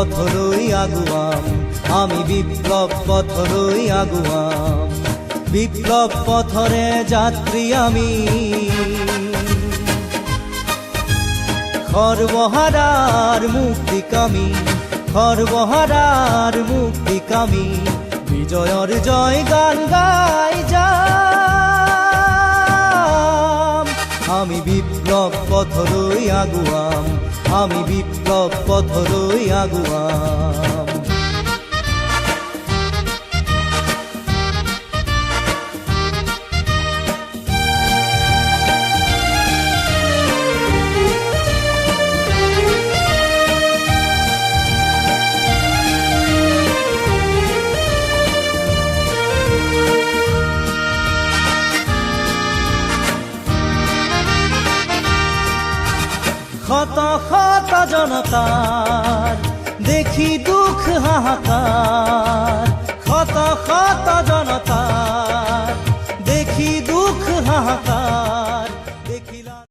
পথলৈ আগুৱাম, আমি বিপ্লৱ পথলৈ আগুৱাম। বিপ্লৱ পথৰে যাত্ৰী আমি, সৰ্বহাৰাৰ মুক্তিকামী, সৰ্বহাৰাৰ মুক্তিকামী। বিজয়ৰ জয় গান গাই যাম, আমি বিপ্লৱ পথলৈ আগুৱাম, আমি বিপ্লৱ পথলৈ আগুৱাম। শত শত জনতাৰ দেখি দুখ হাহাকাৰ,